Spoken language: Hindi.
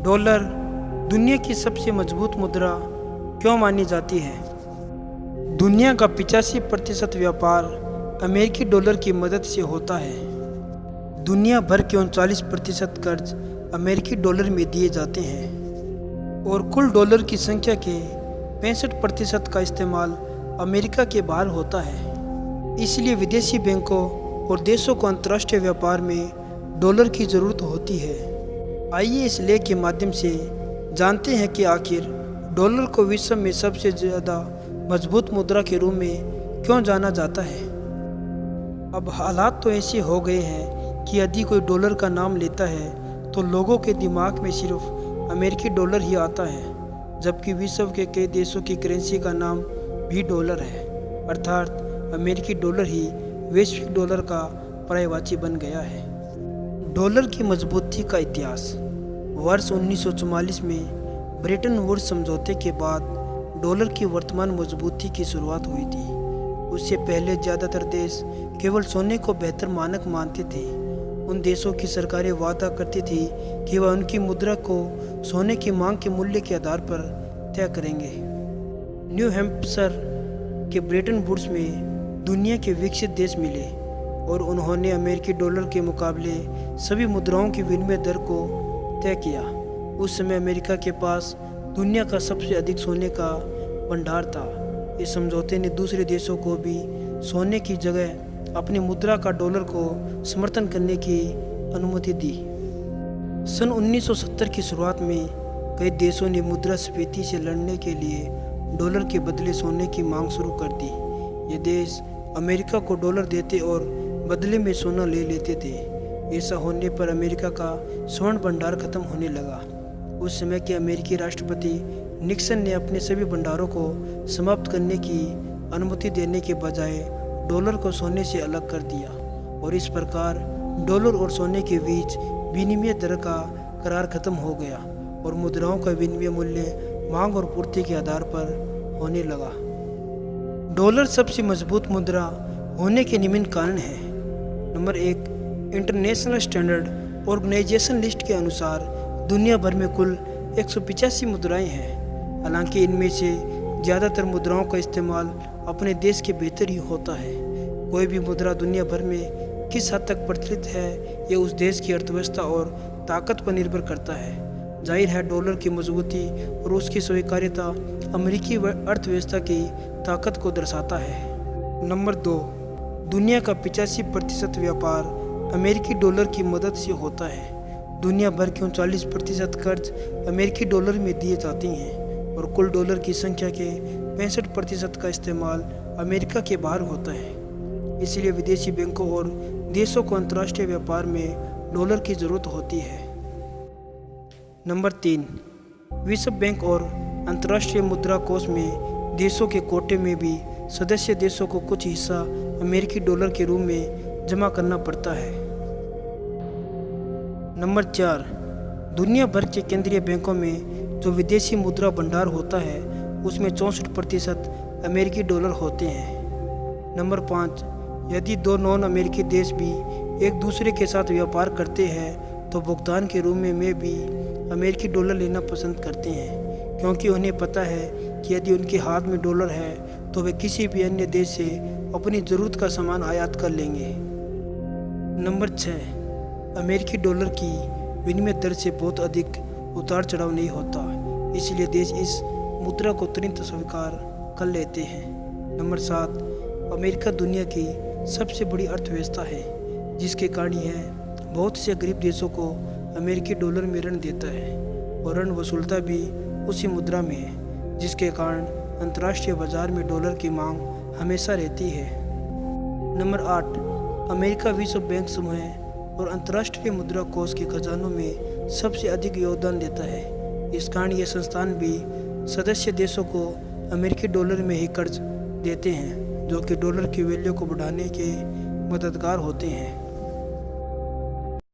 डॉलर दुनिया की सबसे मजबूत मुद्रा क्यों मानी जाती है? दुनिया का 85% व्यापार अमेरिकी डॉलर की मदद से होता है। दुनिया भर के 39% कर्ज अमेरिकी डॉलर में दिए जाते हैं और कुल डॉलर की संख्या के 65% का इस्तेमाल अमेरिका के बाहर होता है। इसलिए विदेशी बैंकों और देशों को अंतर्राष्ट्रीय व्यापार में डॉलर की ज़रूरत होती है। आइए इस लेख के माध्यम से जानते हैं कि आखिर डॉलर को विश्व में सबसे ज़्यादा मजबूत मुद्रा के रूप में क्यों जाना जाता है। अब हालात तो ऐसे हो गए हैं कि यदि कोई डॉलर का नाम लेता है तो लोगों के दिमाग में सिर्फ अमेरिकी डॉलर ही आता है, जबकि विश्व के कई देशों की करेंसी का नाम भी डॉलर है। अर्थात अमेरिकी डॉलर ही वैश्विक डॉलर का पर्यायवाची बन गया है। डॉलर की मजबूती का इतिहास। वर्ष 1944 में ब्रेटन वुड्स समझौते के बाद डॉलर की वर्तमान मजबूती की शुरुआत हुई थी। उससे पहले ज़्यादातर देश केवल सोने को बेहतर मानक मानते थे। उन देशों की सरकारें वादा करती थी कि वह उनकी मुद्रा को सोने की मांग के मूल्य के आधार पर तय करेंगे। न्यू हैम्पशर के ब्रेटन वुड्स में दुनिया के विकसित देश मिले और उन्होंने अमेरिकी डॉलर के मुकाबले सभी मुद्राओं की विनिमय दर को तय किया। उस समय अमेरिका के पास दुनिया का सबसे अधिक सोने का भंडार था। इस समझौते ने दूसरे देशों को भी सोने की जगह अपनी मुद्रा का डॉलर को समर्थन करने की अनुमति दी। सन 1970 की शुरुआत में कई देशों ने मुद्रास्फीति से लड़ने के लिए डॉलर के बदले सोने की मांग शुरू कर दी। ये देश अमेरिका को डॉलर देते और बदले में सोना ले लेते थे। ऐसा होने पर अमेरिका का स्वर्ण भंडार खत्म होने लगा। उस समय के अमेरिकी राष्ट्रपति निक्सन ने अपने सभी भंडारों को समाप्त करने की अनुमति देने के बजाय डॉलर को सोने से अलग कर दिया और इस प्रकार डॉलर और सोने के बीच विनिमय दर का करार खत्म हो गया और मुद्राओं का विनिमय मूल्य मांग और पूर्ति के आधार पर होने लगा। डॉलर सबसे मजबूत मुद्रा होने के निम्न कारण हैं। Number 1, international standard organization list के अनुसार दुनिया भर में कुल 185 मुद्राएं हैं। हालांकि इनमें से ज़्यादातर मुद्राओं का इस्तेमाल अपने देश के भीतर ही होता है। कोई भी मुद्रा दुनिया भर में किस हद तक प्रचलित है यह उस देश की अर्थव्यवस्था और ताकत पर निर्भर करता है। जाहिर है डॉलर की मजबूती और उसकी स्वीकार्यता अमेरिकी अर्थव्यवस्था की ताकत को दर्शाता है। नंबर 2, दुनिया का 85% व्यापार अमेरिकी डॉलर की मदद से होता है। दुनिया भर के 39% कर्ज अमेरिकी डॉलर में दिए जाते हैं और कुल डॉलर की संख्या के 65% का इस्तेमाल अमेरिका के बाहर होता है। इसलिए विदेशी बैंकों और देशों को अंतर्राष्ट्रीय व्यापार में डॉलर की ज़रूरत होती है। नंबर 3, विश्व बैंक और अंतर्राष्ट्रीय मुद्रा कोष में देशों के कोटे में भी सदस्य देशों को कुछ हिस्सा अमेरिकी डॉलर के रूप में जमा करना पड़ता है। नंबर 4, दुनिया भर के केंद्रीय बैंकों में जो विदेशी मुद्रा भंडार होता है उसमें 64% अमेरिकी डॉलर होते हैं। नंबर 5, यदि दो नॉन अमेरिकी देश भी एक दूसरे के साथ व्यापार करते हैं तो भुगतान के रूप में भी अमेरिकी डॉलर लेना पसंद करते हैं, क्योंकि उन्हें पता है कि यदि उनके हाथ में डॉलर है तो वे किसी भी अन्य देश से अपनी ज़रूरत का सामान आयात कर लेंगे। नंबर 6, अमेरिकी डॉलर की विनिमय दर से बहुत अधिक उतार चढ़ाव नहीं होता, इसलिए देश इस मुद्रा को तुरंत स्वीकार कर लेते हैं। नंबर 7, अमेरिका दुनिया की सबसे बड़ी अर्थव्यवस्था है, जिसके कारण यह बहुत से गरीब देशों को अमेरिकी डॉलर में ऋण देता है और ऋण वसूलता भी उसी मुद्रा में है, जिसके कारण अंतर्राष्ट्रीय बाजार में डॉलर की मांग हमेशा रहती है। नंबर 8, अमेरिका विश्व बैंक समूह और अंतर्राष्ट्रीय मुद्रा कोष के खजानों में सबसे अधिक योगदान देता है। इस कारण ये संस्थान भी सदस्य देशों को अमेरिकी डॉलर में ही कर्ज देते हैं, जो कि डॉलर की वैल्यू को बढ़ाने के मददगार होते हैं।